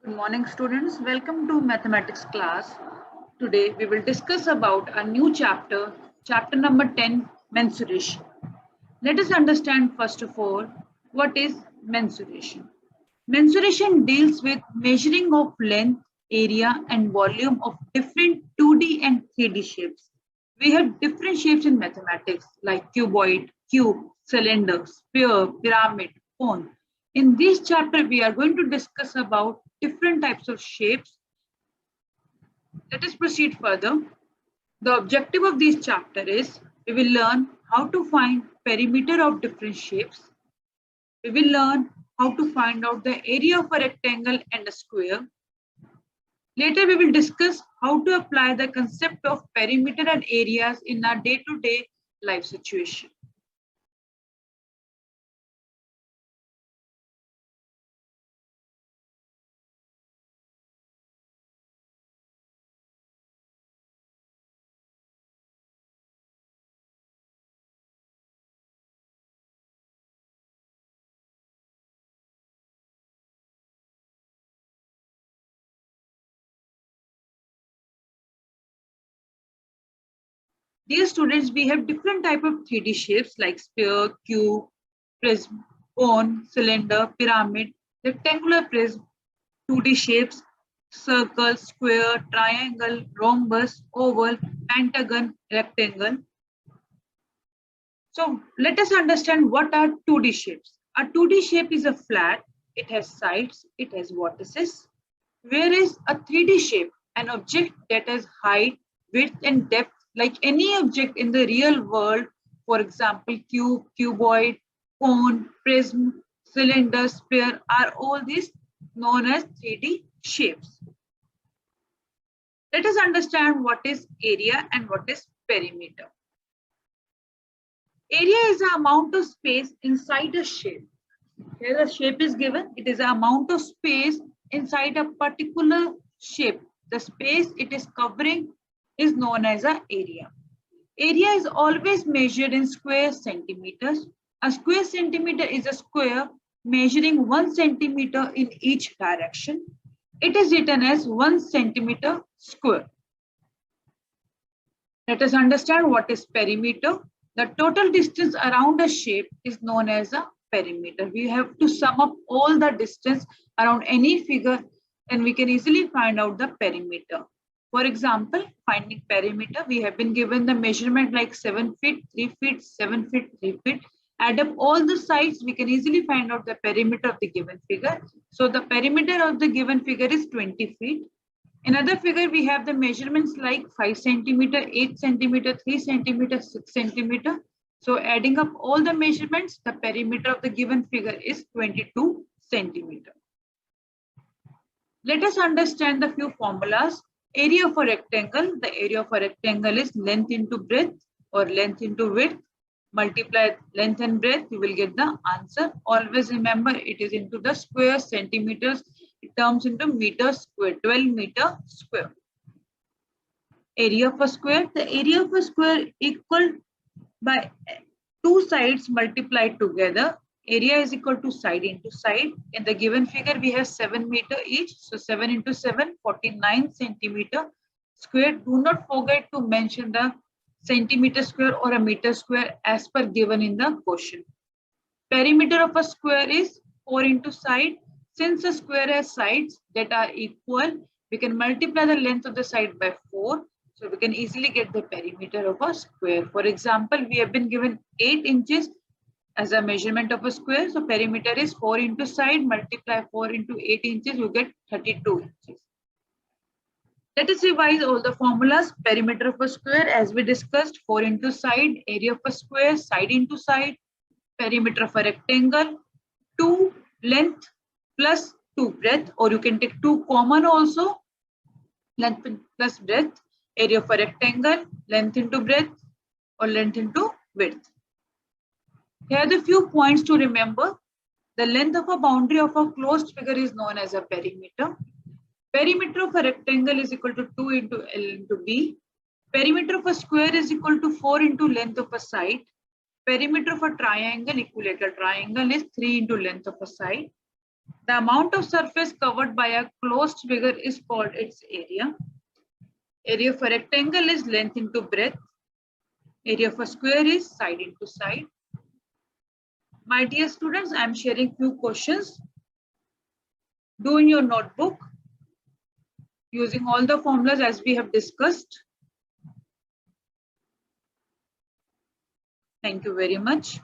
Good morning, students. Welcome to mathematics class. Today we will discuss about a new chapter, chapter number 10, mensuration. Let us understand first of all what is mensuration. Mensuration deals with measuring of length, area and volume of different 2D and 3D shapes. We have different shapes in mathematics like cuboid, cube, cylinder, sphere, pyramid, cone. In this chapter, we are going to discuss about different types of shapes. Let us proceed further. The objective of this chapter is we will learn how to find perimeter of different shapes. We will learn how to find out the area of a rectangle and a square. Later, we will discuss how to apply the concept of perimeter and areas in our day-to-day life situation. Dear students, we have different type of 3D shapes like sphere, cube, prism, cone, cylinder, pyramid, rectangular prism, 2D shapes, circle, square, triangle, rhombus, oval, pentagon, rectangle. So let us understand what are 2D shapes. A 2D shape is a flat, it has sides, it has vertices. Whereas a 3D shape, an object that has height, width and depth like any object in the real world, for example, cube, cuboid, cone, prism, cylinder, sphere are all these known as 3D shapes. Let us understand what is area and what is perimeter. Area is the amount of space inside a shape. Here the shape is given, it is the amount of space inside a particular shape. The space it is covering is known as an area. Area is always measured in square centimeters. A square centimeter is a square measuring 1 centimeter in each direction. It is written as 1 centimeter square. Let us understand what is perimeter. The total distance around a shape is known as a perimeter. We have to sum up all the distance around any figure and we can easily find out the perimeter. For example, finding perimeter, we have been given the measurement like 7 feet, 3 feet, 7 feet, 3 feet. Add up all the sides, we can easily find out the perimeter of the given figure. So the perimeter of the given figure is 20 feet. Another figure, we have the measurements like 5 centimeter, 8 centimeter, 3 centimeter, 6 centimeter. So adding up all the measurements, the perimeter of the given figure is 22 centimeter. Let us understand the few formulas. Area of a rectangle, the area of a rectangle is length into breadth or length into width. Multiply length and breadth, you will get the answer. Always remember it is into the square centimeters. It turns into meters square, 12 meter square. Area of a square, the area of a square equal by two sides multiplied together. Area is equal to side into side. In the given figure, we have 7 meter each. So 7 into 7, 49 centimeter square. Do not forget to mention the centimeter square or a meter square as per given in the question. Perimeter of a square is 4 into side. Since a square has sides that are equal, we can multiply the length of the side by 4. So we can easily get the perimeter of a square. For example, we have been given 8 inches as a measurement of a square. So perimeter is 4 into side, multiply 4 into 8 inches, you get 32 inches. Let us revise all the formulas. Perimeter of a square, as we discussed, 4 into side, area of a square, side into side, perimeter of a rectangle, 2 length plus 2 breadth, or you can take 2 common also, length plus breadth, area of a rectangle, length into breadth or length into width. Here are the few points to remember. The length of a boundary of a closed figure is known as a perimeter. Perimeter of a rectangle is equal to 2 into L into B. Perimeter of a square is equal to 4 into length of a side. Perimeter of a triangle, equilateral triangle, is 3 into length of a side. The amount of surface covered by a closed figure is called its area. Area of a rectangle is length into breadth. Area of a square is side into side. My dear students, I am sharing few questions. Do in your notebook using all the formulas as we have discussed. Thank you very much.